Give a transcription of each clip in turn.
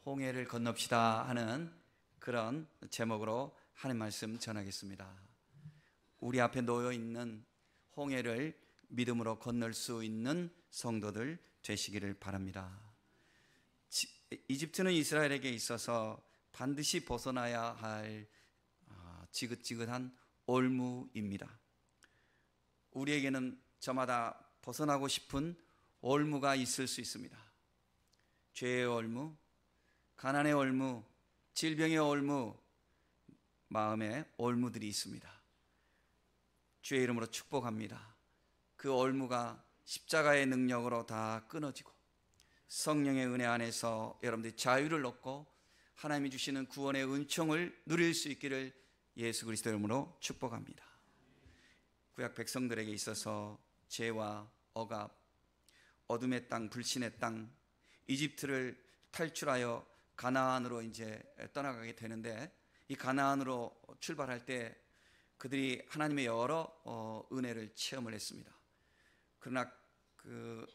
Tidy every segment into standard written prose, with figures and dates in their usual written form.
홍해를 건넙시다 하는 그런 제목으로 하나님 말씀 전하겠습니다. 우리 앞에 놓여 있는 홍해를 믿음으로 건널 수 있는 성도들 되시기를 바랍니다. 이집트는 이스라엘에게 있어서 반드시 벗어나야 할 지긋지긋한 올무입니다. 우리에게는 저마다 벗어나고 싶은 올무가 있을 수 있습니다. 죄의 올무, 가난의 올무, 질병의 올무, 마음의 올무들이 있습니다. 주의 이름으로 축복합니다. 그 올무가 십자가의 능력으로 다 끊어지고 성령의 은혜 안에서 여러분들이 자유를 얻고 하나님이 주시는 구원의 은총을 누릴 수 있기를 예수 그리스도 이름으로 축복합니다. 구약 백성들에게 있어서 죄와 억압, 어둠의 땅, 불신의 땅, 이집트를 탈출하여 가나안으로 이제 떠나가게 되는데, 이 가나안으로 출발할 때 그들이 하나님의 여러 은혜를 체험을 했습니다. 그러나 그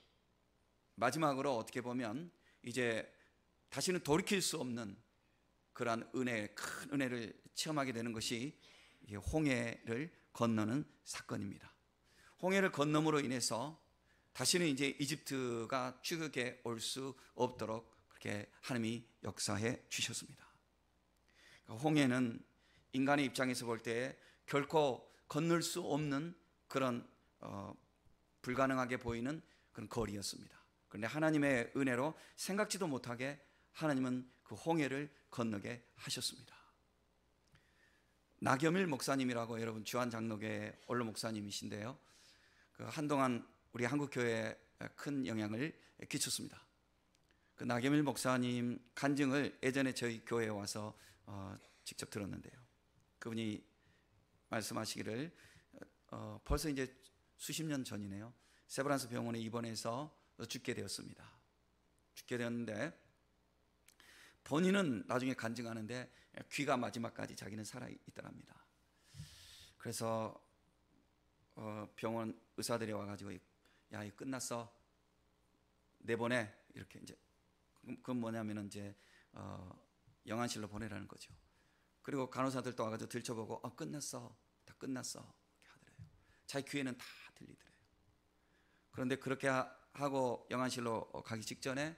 마지막으로 어떻게 보면 이제 다시는 돌이킬 수 없는 그러한 은혜, 큰 은혜를 체험하게 되는 것이 홍해를 건너는 사건입니다. 홍해를 건너므로 인해서 다시는 이제 이집트가 추격에 올 수 없도록 그렇게 하나님이 역사해 주셨습니다. 홍해는 인간의 입장에서 볼 때 결코 건널 수 없는 그런 불가능하게 보이는 그런 거리였습니다. 그런데 하나님의 은혜로 생각지도 못하게 하나님은 그 홍해를 건너게 하셨습니다. 나겸일 목사님이라고, 여러분 주한장로교회 원로 목사님이신데요, 그 한동안 우리 한국교회에 큰 영향을 끼쳤습니다. 그 나겸일 목사님 간증을 예전에 저희 교회에 와서 직접 들었는데요, 그분이 말씀하시기를 벌써 이제 수십 년 전이네요, 세브란스 병원에 입원해서 죽게 되었습니다. 죽게 되었는데 본인은 나중에 간증하는데 귀가 마지막까지 자기는 살아있더랍니다. 그래서 병원 의사들이 와가지고, 야, 이거 끝났어, 내보내, 이렇게 이제, 그건 뭐냐면은 이제 영안실로 보내라는 거죠. 그리고 간호사들도 와가지고 들춰보고, 끝났어, 다 끝났어, 이렇게 하더래요. 자기 귀에는 다 들리더래요. 그런데 그렇게 하고 영안실로 가기 직전에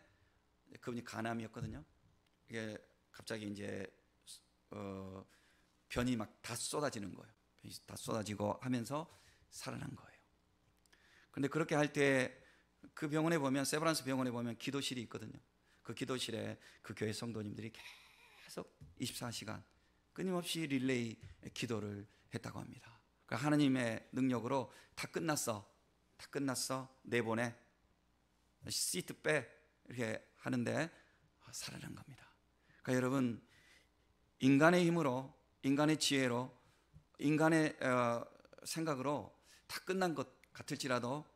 그분이 간암이었거든요. 이게 갑자기 이제 변이 막 다 쏟아지는 거예요. 변이 다 쏟아지고 하면서 살아난 거예요. 그런데 그렇게 할 때 그 병원에 보면, 세브란스 병원에 보면 기도실이 있거든요. 그 기도실에 그 교회 성도님들이 계속 24시간 끊임없이 릴레이 기도를 했다고 합니다. 그러니까 하나님의 능력으로 다 끝났어, 다 끝났어, 내보내, 시트 빼, 이렇게 하는데 살아난 겁니다. 그러니까 여러분, 인간의 힘으로, 인간의 지혜로, 인간의 생각으로 다 끝난 것 같을지라도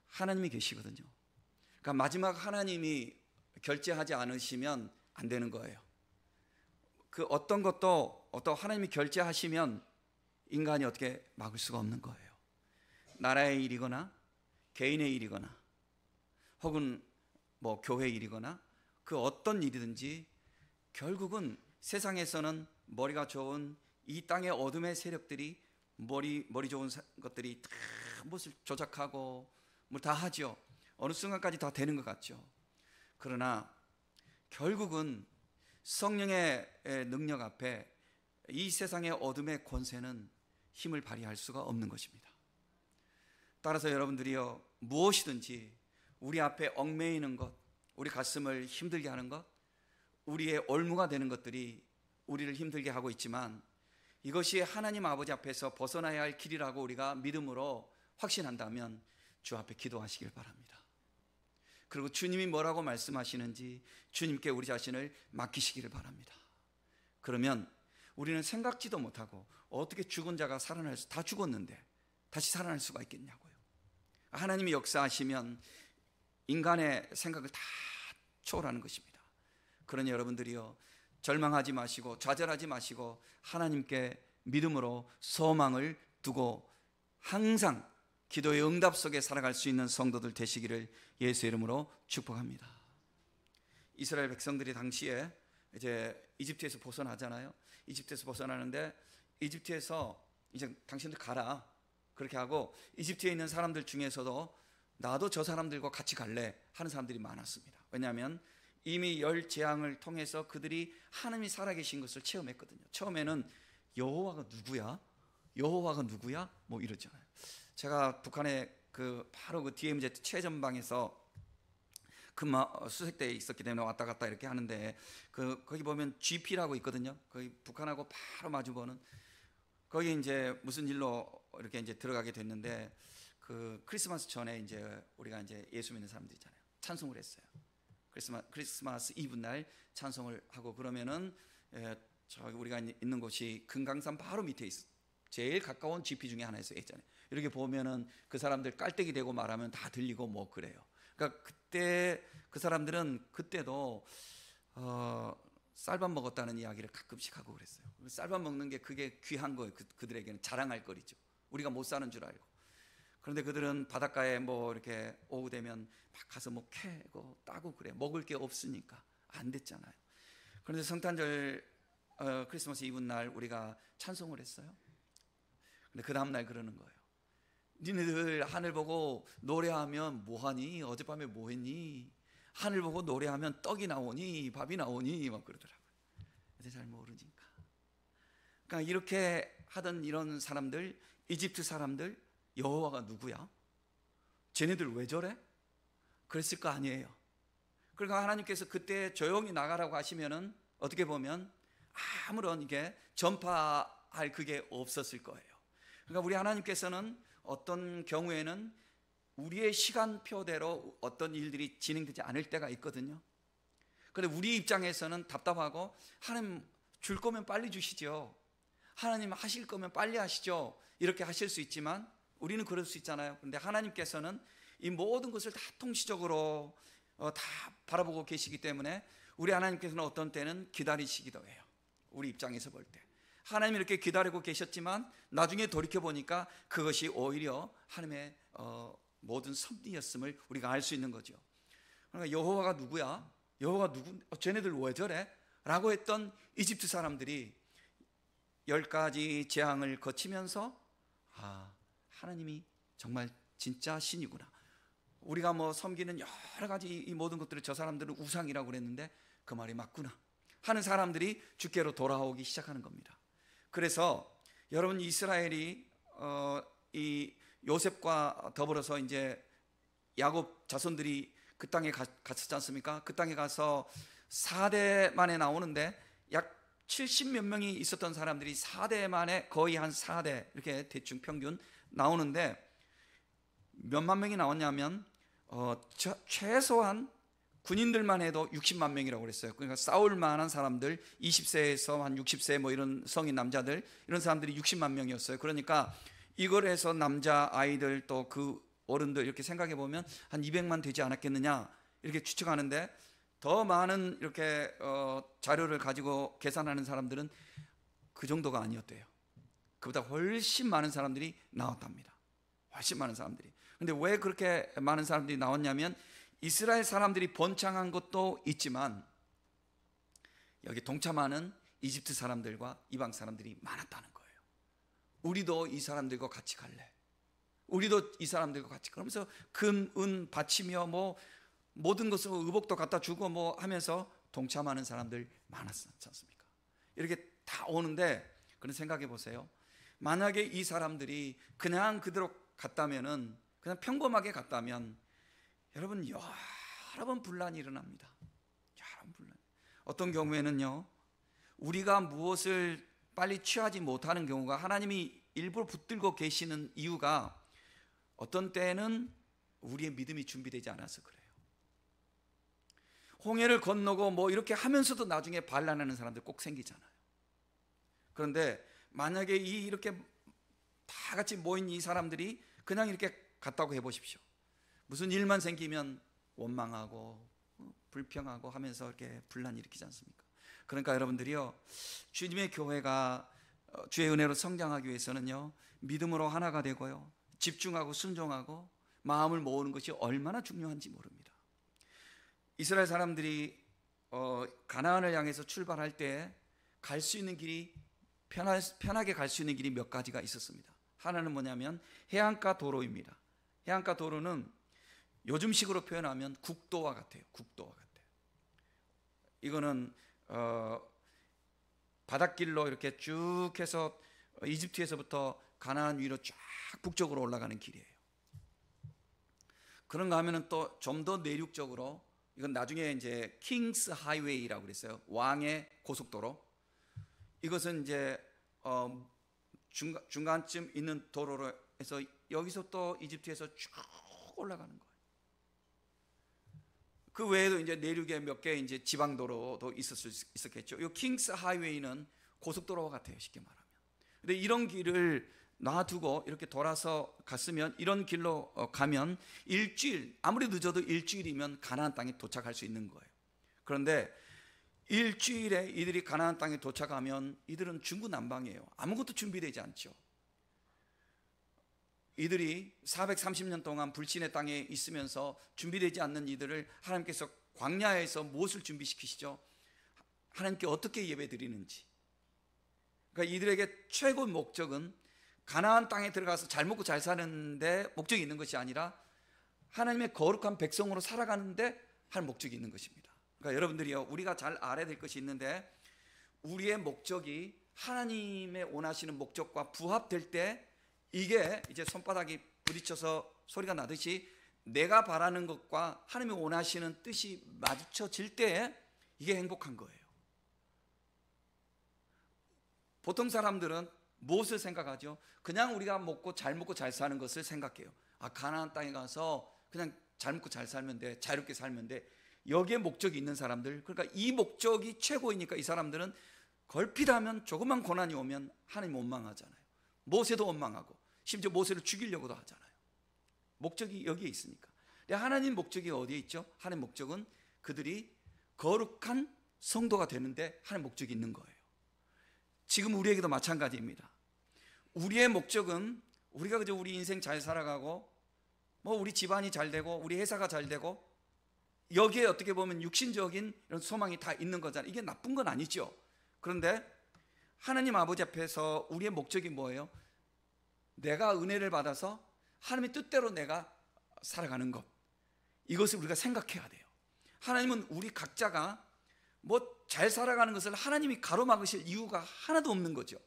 하나님이 계시거든요. 그러니까 마지막 하나님이 결제하지 않으시면 안 되는 거예요. 그 어떤 것도 하나님이 결제하시면 인간이 어떻게 막을 수가 없는 거예요. 나라의 일이거나 개인의 일이거나 혹은 뭐 교회 일이거나 그 어떤 일이든지 결국은 세상에서는 머리가 좋은 이 땅의 어둠의 세력들이 머리 좋은 것들이 다 무엇을 조작하고 뭐 다 하죠. 어느 순간까지 다 되는 것 같죠. 그러나 결국은 성령의 능력 앞에 이 세상의 어둠의 권세는 힘을 발휘할 수가 없는 것입니다. 따라서 여러분들이요, 무엇이든지 우리 앞에 얽매이는 것, 우리 가슴을 힘들게 하는 것, 우리의 올무가 되는 것들이 우리를 힘들게 하고 있지만 이것이 하나님 아버지 앞에서 벗어나야 할 길이라고 우리가 믿음으로 확신한다면 주 앞에 기도하시길 바랍니다. 그리고 주님이 뭐라고 말씀하시는지 주님께 우리 자신을 맡기시기를 바랍니다. 그러면 우리는 생각지도 못하고, 어떻게 죽은 자가 살아날 수, 다 죽었는데 다시 살아날 수가 있겠냐고요. 하나님이 역사하시면 인간의 생각을 다 초월하는 것입니다. 그러니 여러분들이요, 절망하지 마시고 좌절하지 마시고 하나님께 믿음으로 소망을 두고 항상 기도의 응답 속에 살아갈 수 있는 성도들 되시기를 예수 이름으로 축복합니다. 이스라엘 백성들이 당시에 이제 이집트에서 벗어나잖아요. 이집트에서 벗어나는데 이집트에서 이제 당신들 가라 그렇게 하고 이집트에 있는 사람들 중에서도 나도 저 사람들과 같이 갈래 하는 사람들이 많았습니다. 왜냐하면 이미 열 재앙을 통해서 그들이 하나님이 살아계신 것을 체험했거든요. 처음에는 여호와가 누구야? 여호와가 누구야? 뭐 이러잖아요. 제가 북한에 바로 그 DMZ 최전방에서 수색대에 있었기 때문에 왔다 갔다 이렇게 하는데 거기 보면 GP라고 있거든요. 거기 북한하고 바로 마주보는 거기 이제 무슨 일로 이렇게 이제 들어가게 됐는데 크리스마스 전에 이제 우리가 이제 예수 믿는 사람들 있잖아요. 찬송을 했어요. 크리스마스 이브 날 찬송을 하고 그러면은 저기 우리가 있는 곳이 금강산 바로 밑에 있어. 제일 가까운 GP 중에 하나였어요. 예전에 이렇게 보면은 그 사람들 깔때기 대고 말하면 다 들리고 뭐 그래요. 그러니까 그때 그 사람들은 그때도 쌀밥 먹었다는 이야기를 가끔씩 하고 그랬어요. 쌀밥 먹는 게 그게 귀한 거예요. 그들에게는 자랑할 거리죠. 우리가 못 사는 줄 알고. 그런데 그들은 바닷가에 뭐 이렇게 오후 되면 막 가서 뭐 캐고 따고 그래. 먹을 게 없으니까 안 됐잖아요. 그런데 성탄절 크리스마스 이브 날 우리가 찬송을 했어요. 근데 그 다음 날 그러는 거예요. 니네들 하늘 보고 노래하면 뭐하니? 어젯밤에 뭐했니? 하늘 보고 노래하면 떡이 나오니? 밥이 나오니? 막 그러더라고요. 근데 잘 모르니까. 그러니까 이렇게 하던 이런 사람들, 이집트 사람들, 여호와가 누구야? 쟤네들 왜 저래? 그랬을 거 아니에요. 그러니까 하나님께서 그때 조용히 나가라고 하시면은 어떻게 보면 아무런 이게 전파할 그게 없었을 거예요. 그러니까 우리 하나님께서는 어떤 경우에는 우리의 시간표대로 어떤 일들이 진행되지 않을 때가 있거든요. 그런데 우리 입장에서는 답답하고 하나님 줄 거면 빨리 주시죠. 하나님 하실 거면 빨리 하시죠. 이렇게 하실 수 있지만 우리는 그럴 수 있잖아요. 그런데 하나님께서는 이 모든 것을 다 통시적으로 다 바라보고 계시기 때문에 우리 하나님께서는 어떤 때는 기다리시기도 해요. 우리 입장에서 볼 때. 하나님이 이렇게 기다리고 계셨지만 나중에 돌이켜보니까 그것이 오히려 하나님의 모든 섭리였음을 우리가 알 수 있는 거죠. 그러니까 여호와가 누구야? 여호와가 누구? 쟤네들 왜 저래? 라고 했던 이집트 사람들이 10가지 재앙을 거치면서 하나님이 정말 진짜 신이구나. 우리가 뭐 섬기는 여러 가지 이 모든 것들을 저 사람들은 우상이라고 그랬는데 그 말이 맞구나 하는 사람들이 주께로 돌아오기 시작하는 겁니다. 그래서 여러분 이스라엘이 이 요셉과 더불어서 이제 야곱 자손들이 그 땅에 갔었지 않습니까? 그 땅에 가서 4대 만에 나오는데 약 70몇 명이 있었던 사람들이 4대 만에 거의 한 4대 이렇게 대충 평균 나오는데 몇만 명이 나왔냐면 최소한 군인들만 해도 60만 명이라고 그랬어요. 그러니까 싸울 만한 사람들 20세에서 한 60세 뭐 이런 성인 남자들 이런 사람들이 60만 명이었어요. 그러니까 이걸 해서 남자 아이들 또 그 어른들 이렇게 생각해 보면 한 200만 되지 않았겠느냐 이렇게 추측하는데 더 많은 이렇게 자료를 가지고 계산하는 사람들은 그 정도가 아니었대요. 그보다 훨씬 많은 사람들이 나왔답니다. 훨씬 많은 사람들이. 근데 왜 그렇게 많은 사람들이 나왔냐면 이스라엘 사람들이 번창한 것도 있지만 여기 동참하는 이집트 사람들과 이방 사람들이 많았다는 거예요. 우리도 이 사람들과 같이 갈래. 우리도 이 사람들과 같이 그러면서 금, 은 바치며 뭐 모든 것을 의복도 갖다 주고 뭐 하면서 동참하는 사람들 많았지 않습니까? 이렇게 다 오는데 그런 생각해 보세요. 만약에 이 사람들이 그냥 그대로 갔다면은 그냥 평범하게 갔다면 여러분 여러 번 분란이 일어납니다. 여러 번 분란. 어떤 경우에는요. 우리가 무엇을 빨리 취하지 못하는 경우가 하나님이 일부러 붙들고 계시는 이유가 어떤 때는 우리의 믿음이 준비되지 않아서 그래요. 홍해를 건너고 뭐 이렇게 하면서도 나중에 반란하는 사람들 꼭 생기잖아요. 그런데 만약에 이렇게 다 같이 모인 이 사람들이 그냥 이렇게 갔다고 해보십시오. 무슨 일만 생기면 원망하고 불평하고 하면서 이렇게 분란 일으키지 않습니까? 그러니까 여러분들이요, 주님의 교회가 주의 은혜로 성장하기 위해서는요, 믿음으로 하나가 되고요, 집중하고 순종하고 마음을 모으는 것이 얼마나 중요한지 모릅니다. 이스라엘 사람들이 가나안을 향해서 출발할 때 갈 수 있는 길이 편하게 갈 수 있는 길이 몇 가지가 있었습니다. 하나는 뭐냐면 해안가 도로입니다. 해안가 도로는 요즘식으로 표현하면 국도와 같아요. 국도와 같아요. 이거는 바닷길로 이렇게 쭉 해서 이집트에서부터 가나안 위로 쫙 북쪽으로 올라가는 길이에요. 그런가 하면은 또 좀 더 내륙적으로, 이건 나중에 이제 킹스 하이웨이라고 그랬어요. 왕의 고속도로. 이것은 이제 중간쯤 있는 도로로 해서 여기서 또 이집트에서 쭉 올라가는 거예요. 그 외에도 이제 내륙에 몇 개 이제 지방 도로도 있었겠죠. 이 킹스 하이웨이는 고속도로와 같아요, 쉽게 말하면. 근데 이런 길을 놔두고 이렇게 돌아서 갔으면, 이런 길로 가면 일주일, 아무리 늦어도 일주일이면 가나안 땅에 도착할 수 있는 거예요. 그런데 일주일에 이들이 가나안 땅에 도착하면 이들은 중구난방이에요. 아무것도 준비되지 않죠. 이들이 430년 동안 불신의 땅에 있으면서 준비되지 않는 이들을 하나님께서 광야에서 무엇을 준비시키시죠? 하나님께 어떻게 예배드리는지. 그러니까 이들에게 최고 목적은 가나안 땅에 들어가서 잘 먹고 잘 사는데 목적이 있는 것이 아니라 하나님의 거룩한 백성으로 살아가는데 할 목적이 있는 것입니다. 그러니까 여러분들이요, 우리가 잘 알아야 될 것이 있는데, 우리의 목적이 하나님의 원하시는 목적과 부합될 때, 이게 이제 손바닥이 부딪혀서 소리가 나듯이 내가 바라는 것과 하나님이 원하시는 뜻이 마주쳐질 때 이게 행복한 거예요. 보통 사람들은 무엇을 생각하죠? 그냥 우리가 먹고 잘 사는 것을 생각해요. 가나안 땅에 가서 그냥 잘 먹고 잘 살면 돼, 자유롭게 살면 돼. 여기에 목적이 있는 사람들, 그러니까 이 목적이 최고이니까 이 사람들은 걸핏하면 조그만 고난이 오면 하나님 원망하잖아요. 모세도 원망하고 심지어 모세를 죽이려고도 하잖아요. 목적이 여기에 있으니까. 근데 하나님 목적이 어디에 있죠? 하나님 목적은 그들이 거룩한 성도가 되는데 하나님 목적이 있는 거예요. 지금 우리에게도 마찬가지입니다. 우리의 목적은 우리가 그저 우리 인생 잘 살아가고 우리 집안이 잘 되고 우리 회사가 잘 되고, 여기에 어떻게 보면 육신적인 이런 소망이 다 있는 거잖아요. 이게 나쁜 건 아니죠. 그런데 하나님 아버지 앞에서 우리의 목적이 뭐예요? 내가 은혜를 받아서 하나님의 뜻대로 내가 살아가는 것, 이것을 우리가 생각해야 돼요. 하나님은 우리 각자가 잘 살아가는 것을 하나님이 가로막으실 이유가 하나도 없는 거죠.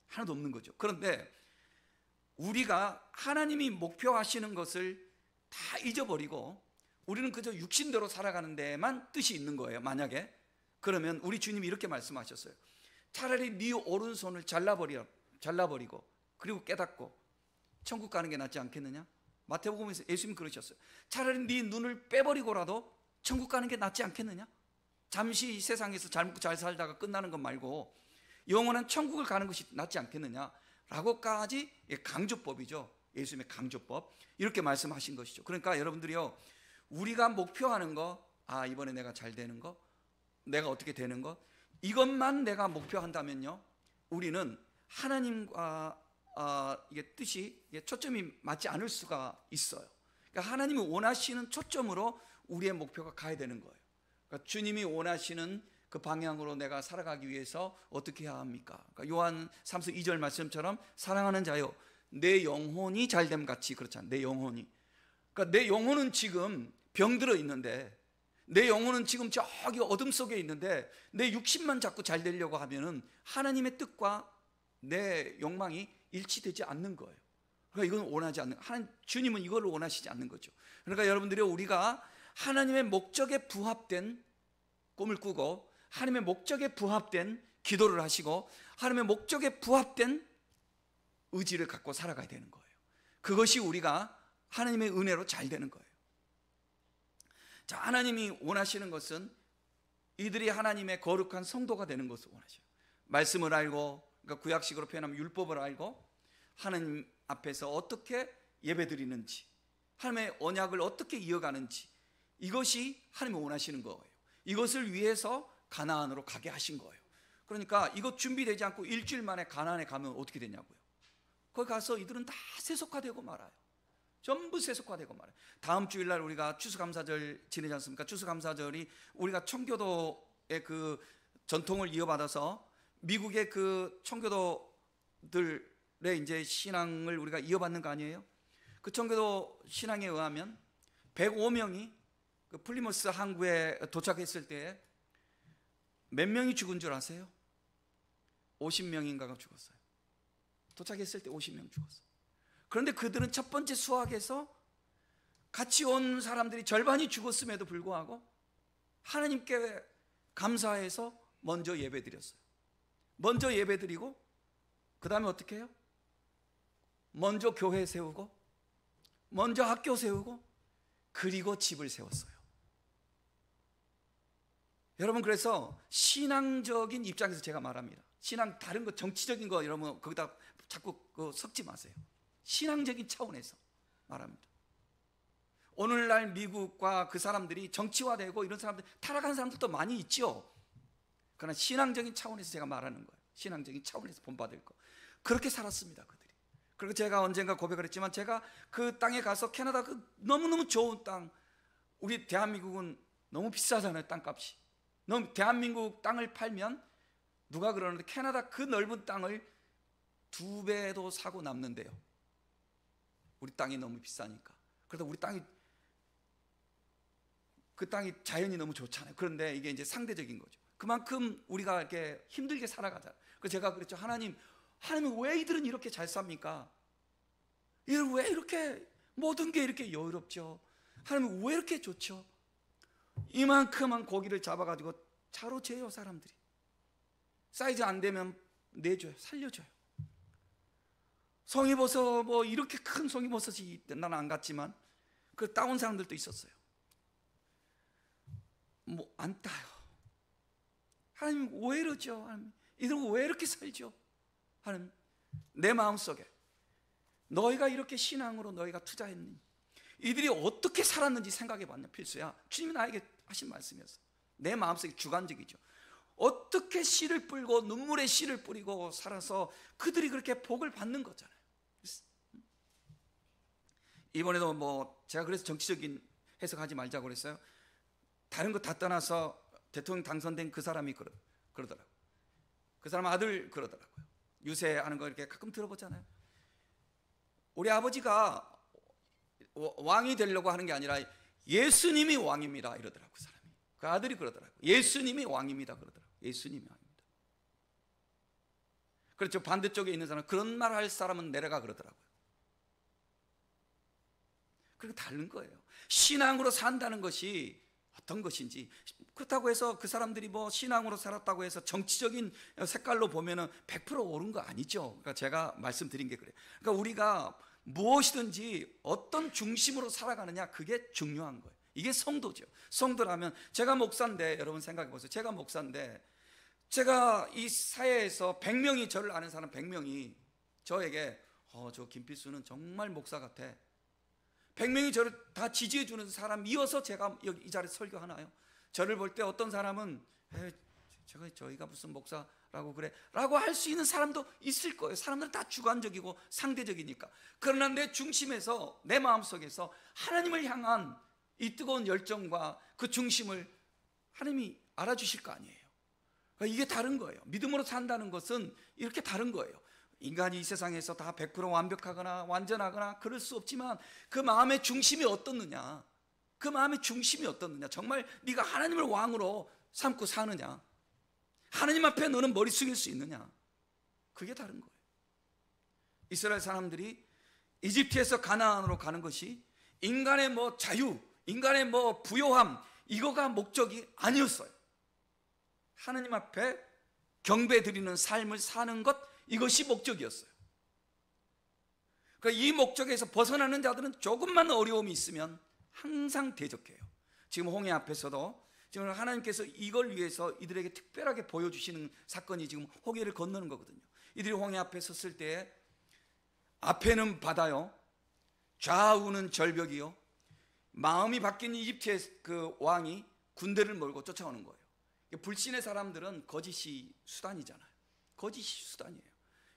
하나도 없는 거죠. 그런데 우리가 하나님이 목표하시는 것을 다 잊어버리고 우리는 그저 육신대로 살아가는 데만 뜻이 있는 거예요. 만약에 그러면 우리 주님이 이렇게 말씀하셨어요. 차라리 네 오른손을 잘라버리고 그리고 깨닫고 천국 가는 게 낫지 않겠느냐? 마태복음에서 예수님 그러셨어요. 차라리 네 눈을 빼버리고라도 천국 가는 게 낫지 않겠느냐? 잠시 이 세상에서 잘 먹고 잘 살다가 끝나는 것 말고 영원한 천국을 가는 것이 낫지 않겠느냐? 라고까지 강조법이죠. 예수님의 강조법. 이렇게 말씀하신 것이죠. 그러니까 여러분들이요, 우리가 목표하는 거, 이번에 내가 잘 되는 거, 내가 어떻게 되는 거, 이것만 내가 목표한다면요, 우리는 하나님과 이게 뜻이, 이게 초점이 맞지 않을 수가 있어요. 그러니까 하나님이 원하시는 초점으로 우리의 목표가 가야 되는 거예요. 그러니까 주님이 원하시는 그 방향으로 내가 살아가기 위해서 어떻게 해야 합니까? 그러니까 요한 3서 2절 말씀처럼 사랑하는 자여 내 영혼이 잘됨 같이, 그렇잖아요. 내 영혼이. 그러니까 내 영혼은 지금 병들어 있는데, 내 영혼은 지금 저기 어둠 속에 있는데 내 육신만 자꾸 잘 되려고 하면은 하나님의 뜻과 내 욕망이 일치되지 않는 거예요. 그러니까 이건 원하지 않는, 주님은 이걸 원하시지 않는 거죠. 그러니까 여러분들이 우리가 하나님의 목적에 부합된 꿈을 꾸고 하나님의 목적에 부합된 기도를 하시고 하나님의 목적에 부합된 의지를 갖고 살아가야 되는 거예요. 그것이 우리가 하나님의 은혜로 잘 되는 거예요. 자, 하나님이 원하시는 것은 이들이 하나님의 거룩한 성도가 되는 것을 원하셔요. 말씀을 알고, 그러니까 구약식으로 표현하면 율법을 알고 하나님 앞에서 어떻게 예배드리는지, 하나님의 언약을 어떻게 이어가는지, 이것이 하나님이 원하시는 거예요. 이것을 위해서 가나안으로 가게 하신 거예요. 그러니까 이것 준비되지 않고 일주일 만에 가나안에 가면 어떻게 되냐고요. 거기 가서 이들은 다 세속화되고 말아요. 전부 세속화되고 말아요. 다음 주일날 우리가 추수감사절 지내지 않습니까? 추수감사절이 우리가 청교도 그 전통을 이어받아서 미국의 그 청교도들의 이제 신앙을 우리가 이어받는 거 아니에요? 그 청교도 신앙에 의하면 105명이 그 플리머스 항구에 도착했을 때 몇 명이 죽은 줄 아세요? 50명인가가 죽었어요. 도착했을 때 50명 죽었어요. 그런데 그들은 첫 번째 수확에서 같이 온 사람들이 절반이 죽었음에도 불구하고 하나님께 감사해서 먼저 예배드렸어요. 먼저 예배드리고 그 다음에 어떻게 해요? 먼저 교회 세우고 먼저 학교 세우고 그리고 집을 세웠어요. 여러분, 그래서 신앙적인 입장에서 제가 말합니다. 신앙 다른 거 정치적인 거 여러분 거기다 자꾸 섞지 마세요. 신앙적인 차원에서 말합니다. 오늘날 미국과 그 사람들이 정치화되고 이런 사람들 타락한 사람들도 많이 있죠. 그러나 신앙적인 차원에서 제가 말하는 거예요. 신앙적인 차원에서 본받을 거. 그렇게 살았습니다, 그들이. 그리고 제가 언젠가 고백을 했지만 제가 그 땅에 가서 캐나다 그 너무너무 좋은 땅, 우리 대한민국은 너무 비싸잖아요, 땅값이. 너무 대한민국 땅을 팔면 누가 그러는데 캐나다 그 넓은 땅을 2배도 사고 남는데요. 우리 땅이 너무 비싸니까. 그래도 우리 땅이 그 땅이 자연이 너무 좋잖아요. 그런데 이게 이제 상대적인 거죠. 그만큼 우리가 이렇게 힘들게 살아가잖아요. 그래서 제가 그랬죠. 하나님은 왜 이들은 이렇게 잘 삽니까? 이들 왜 이렇게 모든 게 이렇게 여유롭죠? 하나님은 왜 이렇게 좋죠? 이만큼한 고기를 잡아가지고 차로 재요, 사람들이. 사이즈 안 되면 내줘요, 살려줘요. 송이버섯 뭐 이렇게 큰 송이버섯이 나는 안 갔지만 그 따온 사람들도 있었어요. 뭐 안 따요. 하나님 왜 이러죠? 하나님 이들은 왜 이렇게 살죠? 하나님 내 마음속에 너희가 이렇게 신앙으로 너희가 투자했니? 이들이 어떻게 살았는지 생각해 봤냐. 필수야. 주님이 나에게 하신 말씀이었어요. 내 마음속에 주관적이죠. 어떻게 씨를 뿌리고 눈물에 씨를 뿌리고 살아서 그들이 그렇게 복을 받는 거잖아요. 이번에도 뭐 제가 그래서 정치적인 해석하지 말자고 그랬어요. 다른 거 다 떠나서 대통령 당선된 그 사람이 그러더라고요. 그 사람 아들 그러더라고요. 유세하는 거 이렇게 가끔 들어보잖아요. 우리 아버지가 왕이 되려고 하는 게 아니라 예수님이 왕입니다 이러더라고요. 그 사람이. 그 아들이 그러더라고요. 예수님이 왕입니다 그러더라고요. 예수님이 왕입니다. 그렇죠. 반대쪽에 있는 사람 그런 말 할 사람은 내려가 그러더라고요. 그렇게 다른 거예요. 신앙으로 산다는 것이 어떤 것인지. 그렇다고 해서 그 사람들이 뭐 신앙으로 살았다고 해서 정치적인 색깔로 보면은 100% 옳은 거 아니죠. 그러니까 제가 말씀드린 게 그래요. 그러니까 우리가 무엇이든지 어떤 중심으로 살아가느냐, 그게 중요한 거예요. 이게 성도죠. 성도라면 제가 목사인데, 여러분 생각해 보세요. 제가 목사인데 제가 이 사회에서 100명이 저를 아는 사람 100명이 저에게 저 김필수는 정말 목사 같아, 100명이 저를 다 지지해 주는 사람이어서 제가 여기 이 자리에 설교하나요? 저를 볼 때 어떤 사람은 저희가 무슨 목사라고 그래 라고 할 수 있는 사람도 있을 거예요. 사람들은 다 주관적이고 상대적이니까. 그러나 내 중심에서, 내 마음속에서 하나님을 향한 이 뜨거운 열정과 그 중심을 하나님이 알아주실 거 아니에요. 이게 다른 거예요. 믿음으로 산다는 것은 이렇게 다른 거예요. 인간이 이 세상에서 다 100% 완벽하거나 완전하거나 그럴 수 없지만 그 마음의 중심이 어떻느냐, 그 마음의 중심이 어떻느냐, 정말 네가 하나님을 왕으로 삼고 사느냐, 하나님 앞에 너는 머리 숙일 수 있느냐, 그게 다른 거예요. 이스라엘 사람들이 이집트에서 가나안으로 가는 것이 인간의 뭐 자유, 인간의 뭐 부요함, 이거가 목적이 아니었어요. 하나님 앞에 경배 드리는 삶을 사는 것, 이것이 목적이었어요. 그러니까 이 목적에서 벗어나는 자들은 조금만 어려움이 있으면 항상 대적해요. 지금 홍해 앞에서도 지금 하나님께서 이걸 위해서 이들에게 특별하게 보여주시는 사건이 지금 홍해를 건너는 거거든요. 이들이 홍해 앞에 섰을 때 앞에는 바다요, 좌우는 절벽이요, 마음이 바뀐 이집트의 그 왕이 군대를 몰고 쫓아오는 거예요. 불신의 사람들은 거짓이 수단이잖아요. 거짓이 수단이에요.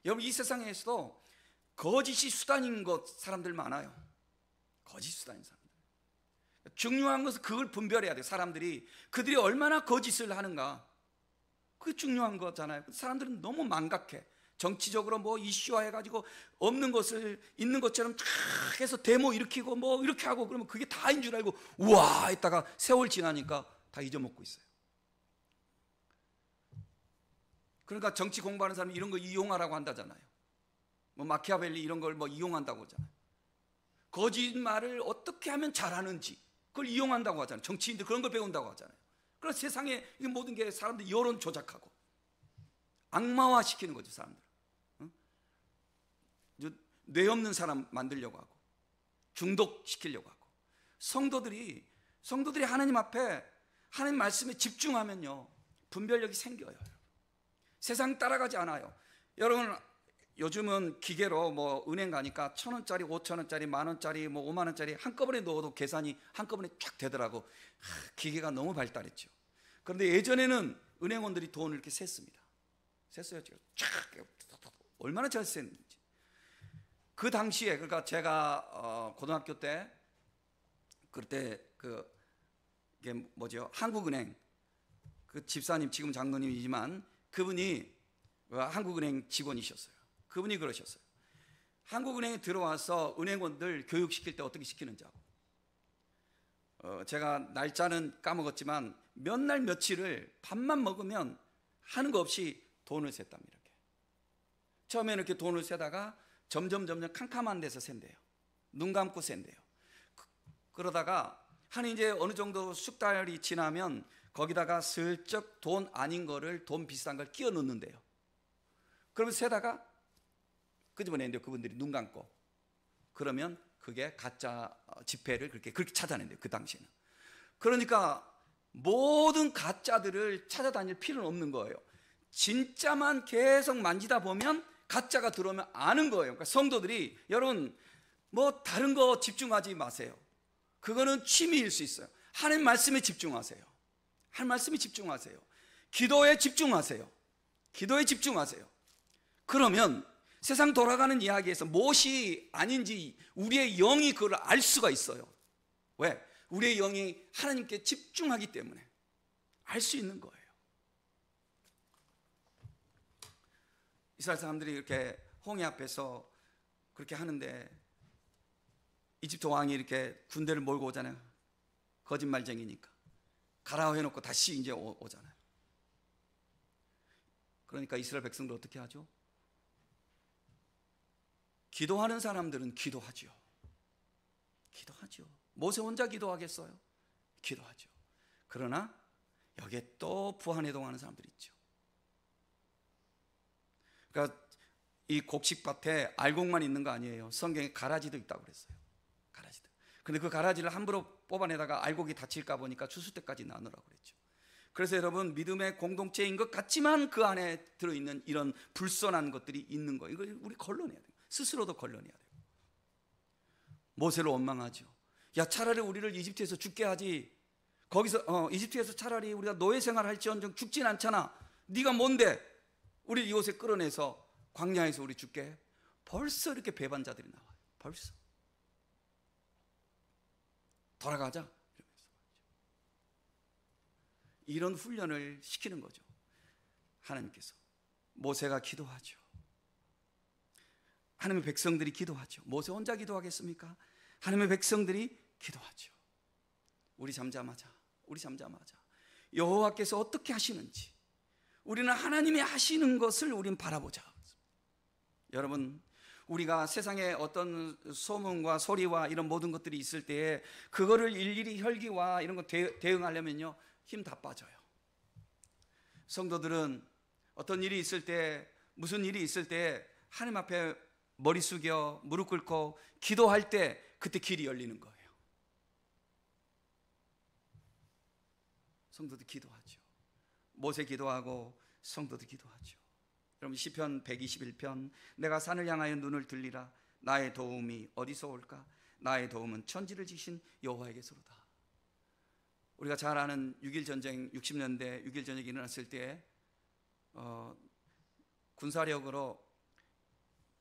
여러분, 이 세상에서도 거짓이 수단인 것 사람들 많아요. 거짓 수단인 사람들. 중요한 것은 그걸 분별해야 돼요. 사람들이 그들이 얼마나 거짓을 하는가, 그게 중요한 거잖아요. 사람들은 너무 망각해. 정치적으로 뭐 이슈화해가지고 없는 것을 있는 것처럼 쫙 해서 데모 일으키고 뭐 이렇게 하고 그러면 그게 다인 줄 알고 우와 했다가 세월 지나니까 다 잊어먹고 있어요. 그러니까 정치 공부하는 사람이 이런 거 이용하라고 한다잖아요. 뭐 마키아벨리 이런 걸 뭐 이용한다고 하잖아요. 거짓말을 어떻게 하면 잘하는지 그걸 이용한다고 하잖아요. 정치인들 그런 걸 배운다고 하잖아요. 그래서 세상에 이 모든 게 사람들 여론 조작하고 악마화 시키는 거죠. 사람들 뇌 없는 사람 만들려고 하고 중독시키려고 하고. 성도들이 하나님 앞에 하나님 말씀에 집중하면요 분별력이 생겨요. 세상 따라가지 않아요. 여러분 요즘은 기계로 뭐 은행 가니까 1,000원짜리, 5,000원짜리, 10,000원짜리, 뭐 50,000원짜리 한꺼번에 넣어도 계산이 한꺼번에 쫙 되더라고. 기계가 너무 발달했죠. 그런데 예전에는 은행원들이 돈을 이렇게 셌습니다. 셌어요. 쫙 얼마나 잘 셌는지. 그 당시에, 그러니까 제가 고등학교 때 그때 이게 뭐죠? 한국은행 그 집사님, 지금 장로님이지만 그분이 한국은행 직원이셨어요. 그분이 그러셨어요. 한국은행에 들어와서 은행원들 교육시킬 때 어떻게 시키는지 하고, 제가 날짜는 까먹었지만 몇 날 며칠을 밥만 먹으면 하는 거 없이 돈을 셌답니다. 이렇게. 처음에는 이렇게 돈을 세다가 점점 캄캄한 데서 센대요. 눈 감고 센대요. 그러다가 한 이제 어느 정도 숙달이 지나면 거기다가 슬쩍 돈 아닌 거를, 돈 비싼 걸 끼워 넣는데요. 그러면 세다가 끄집어낸대요. 그분들이 눈 감고. 그러면 그게 가짜 지폐를 그렇게 찾아낸대요. 그 당시에는. 그러니까 모든 가짜들을 찾아다닐 필요는 없는 거예요. 진짜만 계속 만지다 보면 가짜가 들어오면 아는 거예요. 그러니까 성도들이, 여러분 뭐 다른 거 집중하지 마세요. 그거는 취미일 수 있어요. 하나님 말씀에 집중하세요. 하나님 말씀에 집중하세요. 기도에 집중하세요. 기도에 집중하세요. 그러면 세상 돌아가는 이야기에서 무엇이 아닌지 우리의 영이 그걸 알 수가 있어요. 왜? 우리의 영이 하나님께 집중하기 때문에 알 수 있는 거예요. 이스라엘 사람들이 이렇게 홍해 앞에서 그렇게 하는데 이집트 왕이 이렇게 군대를 몰고 오잖아요. 거짓말쟁이니까 가라고 해놓고 다시 이제 오잖아요. 그러니까 이스라엘 백성들 어떻게 하죠? 기도하는 사람들은 기도하죠. 기도하죠. 모세 혼자 기도하겠어요? 기도하죠. 그러나 여기에 또 부안해동하는 사람들이 있죠. 그러니까 이 곡식밭에 알곡만 있는 거 아니에요. 성경에 가라지도 있다고 그랬어요. 가라지도. 근데 그 가라지를 함부로 뽑아내다가 알곡이 다칠까 보니까 추수 때까지 나누라고 그랬죠. 그래서 여러분, 믿음의 공동체인 것 같지만 그 안에 들어있는 이런 불선한 것들이 있는 거예요. 이걸 우리 걸러내야 돼요. 스스로도 걸러내야 돼요. 모세를 원망하죠. 야, 차라리 우리를 이집트에서 죽게 하지. 거기서 이집트에서 차라리 우리가 노예 생활할지언정 죽진 않잖아. 네가 뭔데 우리 이곳에 끌어내서 광야에서 우리 죽게 해? 벌써 이렇게 배반자들이 나와요. 벌써 돌아가자 이러면서 이런 훈련을 시키는 거죠. 하나님께서. 모세가 기도하죠. 하나님의 백성들이 기도하죠. 모세 혼자 기도하겠습니까? 하나님의 백성들이 기도하죠. 우리 잠자마자 여호와께서 어떻게 하시는지, 우리는 하나님이 하시는 것을 우린 바라보자. 여러분, 우리가 세상에 어떤 소문과 소리와 이런 모든 것들이 있을 때에 그거를 일일이 혈기와 이런 거 대응하려면요 힘 다 빠져요. 성도들은 어떤 일이 있을 때, 무슨 일이 있을 때 하나님 앞에 머리 숙여 무릎 꿇고 기도할 때 그때 길이 열리는 거예요. 성도들 기도하죠. 모세 기도하고 성도들 기도하죠. 여러분, 시편 121편, 내가 산을 향하여 눈을 들리라. 나의 도움이 어디서 올까? 나의 도움은 천지를 지신 여호와에게서로다. 우리가 잘 아는 6.1 전쟁, 60년대 6.1 전쟁이 일어났을 때 군사력으로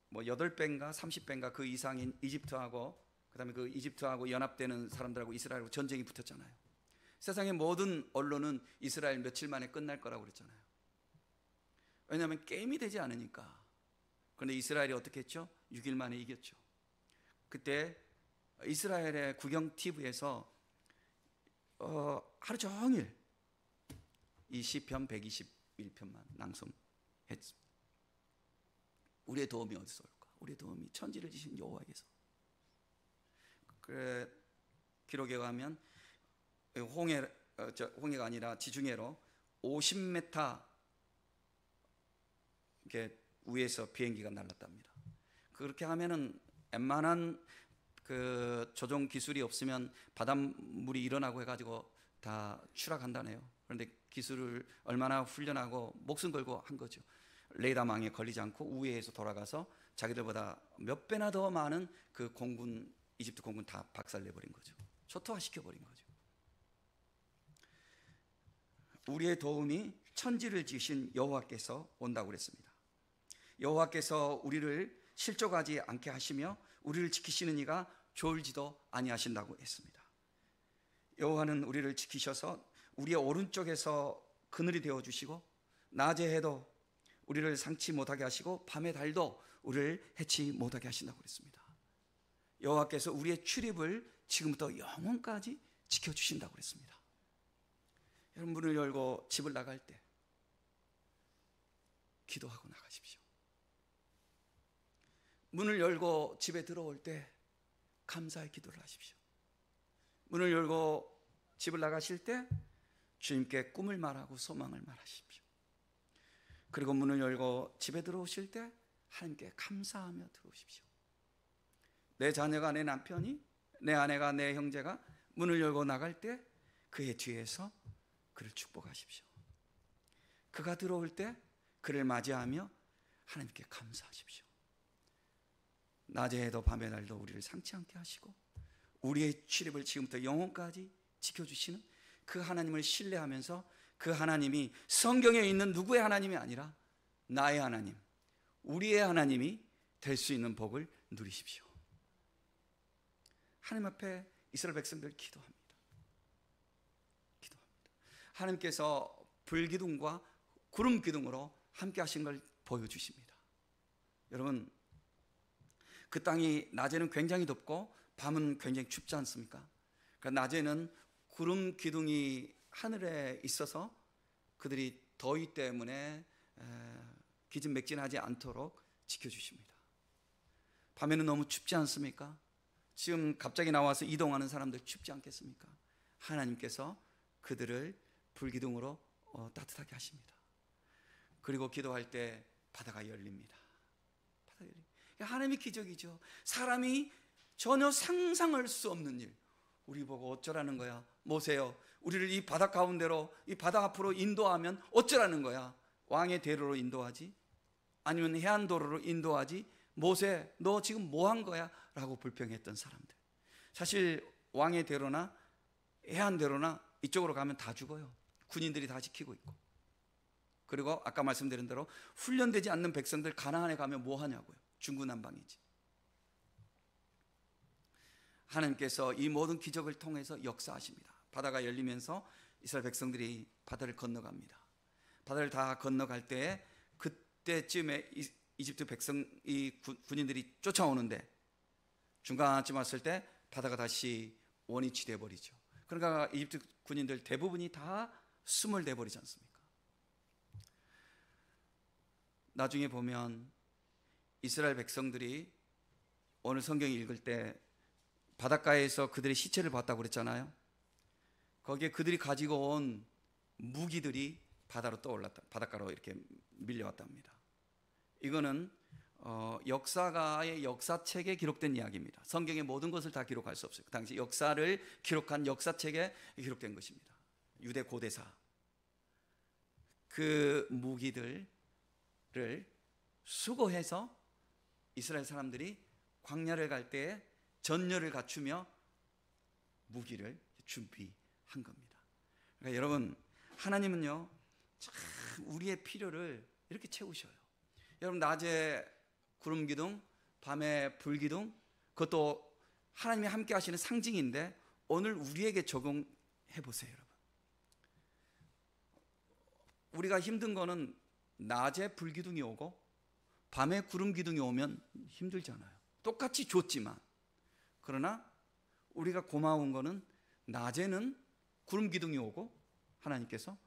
뭐 8배인가 30배인가 그 이상인 이집트하고 그다음에 그 이집트하고 연합되는 사람들하고 이스라엘하고 전쟁이 붙었잖아요. 세상의 모든 언론은 이스라엘 며칠 만에 끝날 거라고 그랬잖아요. 왜냐하면 게임이 되지 않으니까. 그런데 이스라엘이 어떻게 했죠? 6일 만에 이겼죠. 그때 이스라엘의 국영 TV에서 하루 종일 이 시편 121편만 낭송했습니다. 우리의 도움이 어디서 올까? 우리의 도움이 천지를 지신 여호와에게서. 그래, 기록에 가면 홍해가 아니라 지중해로 50m 이렇게 위에서 비행기가 날랐답니다. 그렇게 하면은 웬만한 그 조종 기술이 없으면 바닷물이 일어나고 해가지고 다 추락한다네요. 그런데 기술을 얼마나 훈련하고 목숨 걸고 한 거죠. 레이더망에 걸리지 않고 우회해서 돌아가서 자기들보다 몇 배나 더 많은 그 공군, 이집트 공군 다 박살내버린 거죠. 초토화시켜버린 거죠. 우리의 도움이 천지를 지으신 여호와께서 온다고 그랬습니다. 여호와께서 우리를 실족하지 않게 하시며 우리를 지키시는 이가 졸지도 아니하신다고 했습니다. 여호와는 우리를 지키셔서 우리의 오른쪽에서 그늘이 되어주시고 낮에 해도 우리를 상치 못하게 하시고 밤의 달도 우리를 해치 못하게 하신다고 그랬습니다. 여호와께서 우리의 출입을 지금부터 영원까지 지켜주신다고 그랬습니다. 여러분, 문을 열고 집을 나갈 때 기도하고 나가십시오. 문을 열고 집에 들어올 때 감사의 기도를 하십시오. 문을 열고 집을 나가실 때 주님께 꿈을 말하고 소망을 말하십시오. 그리고 문을 열고 집에 들어오실 때 하나님께 감사하며 들어오십시오. 내 자녀가, 내 남편이, 내 아내가, 내 형제가 문을 열고 나갈 때 그의 뒤에서 그를 축복하십시오. 그가 들어올 때 그를 맞이하며 하나님께 감사하십시오. 낮에 해도 밤의 날도 우리를 상치 않게 하시고 우리의 출입을 지금부터 영원까지 지켜주시는 그 하나님을 신뢰하면서 그 하나님이 성경에 있는 누구의 하나님이 아니라 나의 하나님, 우리의 하나님이 될 수 있는 복을 누리십시오. 하나님 앞에 이스라엘 백성들 기도합니다. 하나님께서 불기둥과 구름 기둥으로 함께 하신 걸 보여주십니다. 여러분, 그 땅이 낮에는 굉장히 덥고 밤은 굉장히 춥지 않습니까? 그러니까 낮에는 구름 기둥이 하늘에 있어서 그들이 더위 때문에 기진맥진하지 않도록 지켜주십니다. 밤에는 너무 춥지 않습니까? 지금 갑자기 나와서 이동하는 사람들 춥지 않겠습니까? 하나님께서 그들을 불기둥으로 따뜻하게 하십니다. 그리고 기도할 때 바다가 열립니다. 바다가 열립니다. 하나님의 기적이죠. 사람이 전혀 상상할 수 없는 일. 우리 보고 어쩌라는 거야? 모세요, 우리를 이 바다 가운데로, 이 바다 앞으로 인도하면 어쩌라는 거야? 왕의 대로로 인도하지? 아니면 해안도로로 인도하지? 모세, 너 지금 뭐 한 거야? 라고 불평했던 사람들. 사실 왕의 대로나 해안대로나 이쪽으로 가면 다 죽어요. 군인들이 다 지키고 있고. 그리고 아까 말씀드린 대로 훈련되지 않는 백성들 가나안에 가면 뭐 하냐고요? 중구난방이지. 하나님께서 이 모든 기적을 통해서 역사하십니다. 바다가 열리면서 이스라엘 백성들이 바다를 건너갑니다. 바다를 다 건너갈 때에 그때쯤에 이집트 백성, 이 군인들이 쫓아오는데 중간쯤 왔을 때 바다가 다시 원위치 돼 버리죠. 그러니까 이집트 군인들 대부분이 다 숨을 내버리지 않습니까? 나중에 보면 이스라엘 백성들이 오늘 성경 읽을 때 바닷가에서 그들의 시체를 봤다고 그랬잖아요. 거기에 그들이 가지고 온 무기들이 바다로 떠올랐다, 바닷가로 이렇게 밀려왔답니다. 이거는 역사가의 역사책에 기록된 이야기입니다. 성경의 모든 것을 다 기록할 수 없어요. 그 당시 역사를 기록한 역사책에 기록된 것입니다. 유대 고대사. 그 무기들을 수거해서 이스라엘 사람들이 광야를 갈 때에 전열을 갖추며 무기를 준비한 겁니다. 그러니까 여러분, 하나님은요 참 우리의 필요를 이렇게 채우셔요. 여러분, 낮에 구름 기둥, 밤에 불 기둥, 그것도 하나님이 함께 하시는 상징인데 오늘 우리에게 적용해 보세요, 여러분. 우리가 힘든 거는 낮에 불기둥이 오고 밤에 구름 기둥이 오면 힘들잖아요. 똑같이 줬지만. 그러나 우리가 고마운 거는 낮에는 구름 기둥이 오고 하나님께서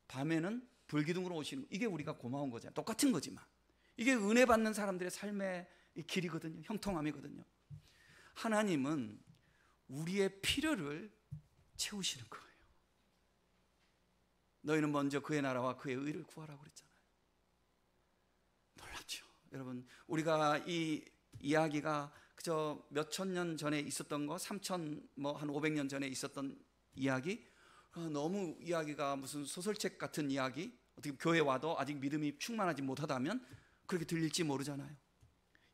밤에는 불기둥으로 오시는, 이게 우리가 고마운 거잖아요. 똑같은 거지만 이게 은혜 받는 사람들의 삶의 길이거든요. 형통함이거든요. 하나님은 우리의 필요를 채우시는 거예요. 너희는 먼저 그의 나라와 그의 의를 구하라고 그랬잖아요. 놀랍죠, 여러분. 우리가 이 이야기가 그저 몇천 년 전에 있었던 거, 3천 한 500년 전에 있었던 이야기, 너무 이야기가 무슨 소설책 같은 이야기, 어떻게 교회 와도 아직 믿음이 충만하지 못하다면 그렇게 들릴지 모르잖아요.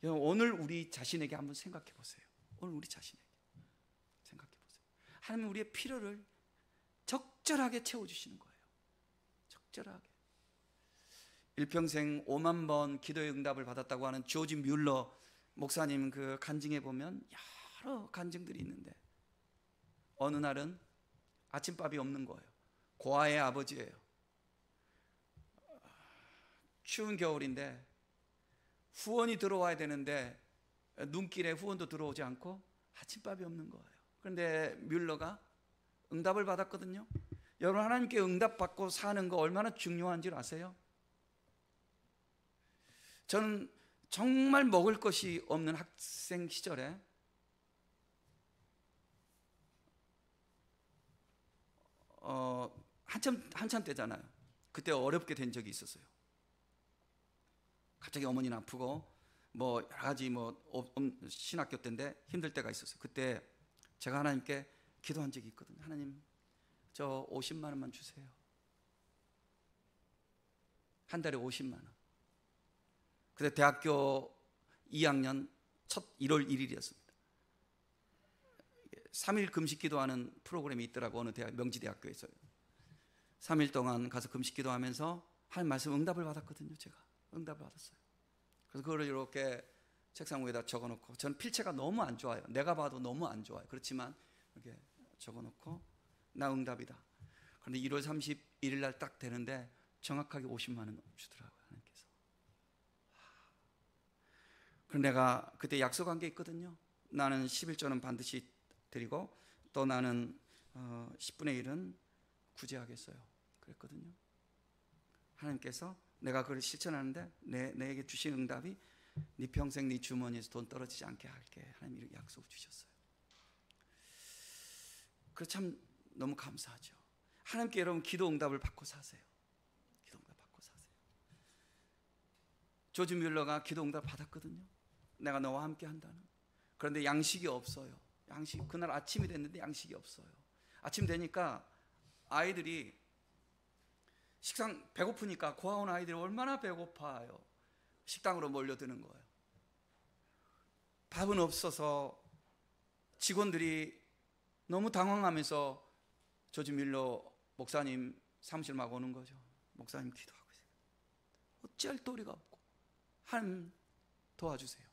오늘 우리 자신에게 한번 생각해 보세요. 오늘 우리 자신에게 생각해 보세요. 하나님은 우리의 필요를 적절하게 채워주시는 거예요. 적절하게. 일평생 5만 번 기도의 응답을 받았다고 하는 조지 뮬러 목사님 그 간증에 보면 여러 간증들이 있는데 어느 날은 아침밥이 없는 거예요. 고아의 아버지예요. 추운 겨울인데 후원이 들어와야 되는데 눈길에 후원도 들어오지 않고 아침밥이 없는 거예요. 그런데 뮬러가 응답을 받았거든요. 여러분, 하나님께 응답받고 사는 거 얼마나 중요한 줄 아세요? 저는 정말 먹을 것이 없는 학생 시절에 한참 때잖아요. 그때 어렵게 된 적이 있었어요. 갑자기 어머니는 아프고 여러 가지 신학교 때인데 힘들 때가 있었어요. 그때 제가 하나님께 기도한 적이 있거든요. 하나님, 저 50만 원만 주세요. 한 달에 50만 원. 그때 대학교 2학년 첫 1월 1일이었습니다. 3일 금식 기도하는 프로그램이 있더라고, 어느 명지대학교에서요. 3일 동안 가서 금식 기도하면서 하나님 말씀 응답을 받았거든요. 제가 응답을 받았어요. 그래서 그거를 이렇게 책상 위에다 적어놓고, 저는 필체가 너무 안 좋아요. 내가 봐도 너무 안 좋아요. 그렇지만 이렇게 적어놓고 나 응답이다. 그런데 1월 31일 날 딱 되는데 정확하게 50만 원 주더라고요, 하나님께서. 그런데 내가 그때 약속한 게 있거든요. 나는 11조는 반드시 드리고 또 나는 10분의 1은 구제하겠어요. 그랬거든요. 하나님께서 내가 그걸 실천하는데 내게 주신 응답이 네 평생 네 주머니에서 돈 떨어지지 않게 할게. 하나님 이렇게 약속을 주셨어요. 그래서 참 너무 감사하죠. 하나님께 여러분 기도 응답을 받고 사세요. 기도 응답 받고 사세요. 조지 뮬러가 기도 응답 받았거든요. 내가 너와 함께 한다는. 그런데 양식이 없어요. 그날 아침이 됐는데 양식이 없어요. 아침 되니까 아이들이 식당 배고프니까 고아원 아이들이 얼마나 배고파요. 식당으로 몰려드는 거예요. 밥은 없어서 직원들이 너무 당황하면서 조지 뮬러 목사님 사무실 막 오는 거죠. 목사님 기도하고 있어요. 어찌할 도리가 없고 하나님 도와주세요.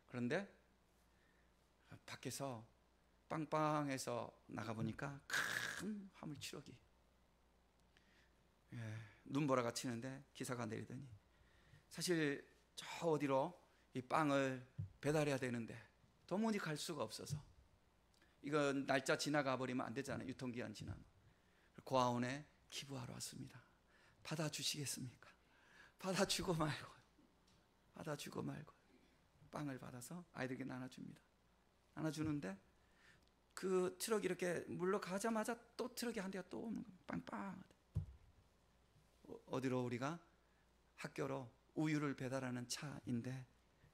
그런데 밖에서 빵빵해서 나가보니까 큰 화물 트럭이 눈보라가 치는데 기사가 내리더니 사실 저 어디로 이 빵을 배달해야 되는데 도무지 갈 수가 없어서 이거 날짜 지나가 버리면 안 되잖아요. 유통기한 지나면. 고아원에 기부하러 왔습니다. 받아주시겠습니까? 받아주고 말고요. 받아주고 말고요. 빵을 받아서 아이들에게 나눠줍니다. 나눠주는데 그 트럭이 이렇게 물러가자마자 또 트럭이 한 대가 또 오는 거예요. 빵빵. 어디로? 우리가 학교로 우유를 배달하는 차인데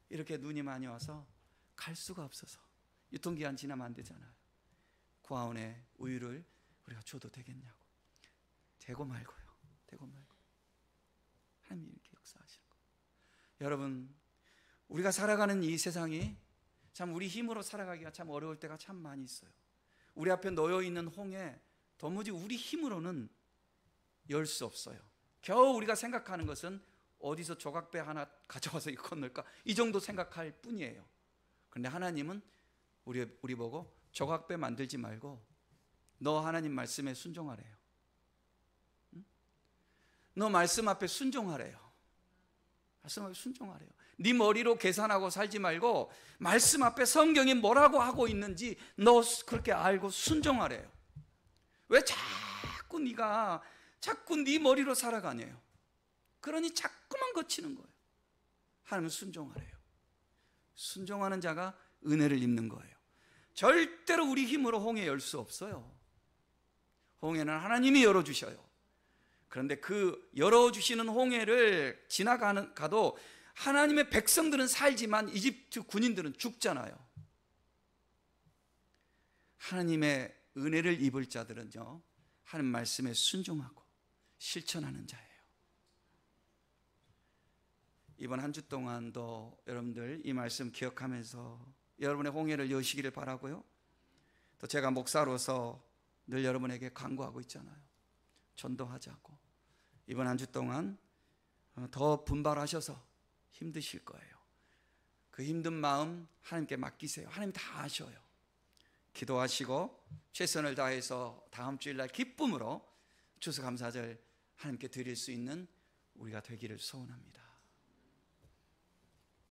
이렇게 눈이 많이 와서 갈 수가 없어서 유통기한 지나면 안 되잖아요. 고아원에 우유를 우리가 줘도 되겠냐고. 되고 말고요. 되고 말고. 하나님이 이렇게 역사하시는 거예요. 여러분, 우리가 살아가는 이 세상이 참 우리 힘으로 살아가기가 참 어려울 때가 참 많이 있어요. 우리 앞에 놓여 있는 홍해 도무지 우리 힘으로는 열 수 없어요. 겨우 우리가 생각하는 것은 어디서 조각배 하나 가져와서 이거 건널까? 이 정도 생각할 뿐이에요. 그런데 하나님은 우리 보고 조각배 만들지 말고 너 하나님 말씀에 순종하래요. 너 말씀 앞에 순종하래요. 말씀 앞에 순종하래요. 네 머리로 계산하고 살지 말고 말씀 앞에 성경이 뭐라고 하고 있는지 너 그렇게 알고 순종하래요. 왜 자꾸 네 머리로 살아가네요. 그러니 자꾸만 거치는 거예요. 하나님은 순종하래요. 순종하는 자가 은혜를 입는 거예요. 절대로 우리 힘으로 홍해 열 수 없어요. 홍해는 하나님이 열어주셔요. 그런데 그 열어주시는 홍해를 지나가도 하나님의 백성들은 살지만 이집트 군인들은 죽잖아요. 하나님의 은혜를 입을 자들은요, 하나님 말씀에 순종하고 실천하는 자예요. 이번 한 주 동안도 여러분들 이 말씀 기억하면서 여러분의 홍해를 여시기를 바라고요. 또 제가 목사로서 늘 여러분에게 간구하고 있잖아요. 전도하자고. 이번 한 주 동안 더 분발하셔서 힘드실 거예요. 그 힘든 마음 하나님께 맡기세요. 하나님 다 아셔요. 기도하시고 최선을 다해서 다음 주일날 기쁨으로 추수감사절 하나님께 드릴 수 있는 우리가 되기를 소원합니다.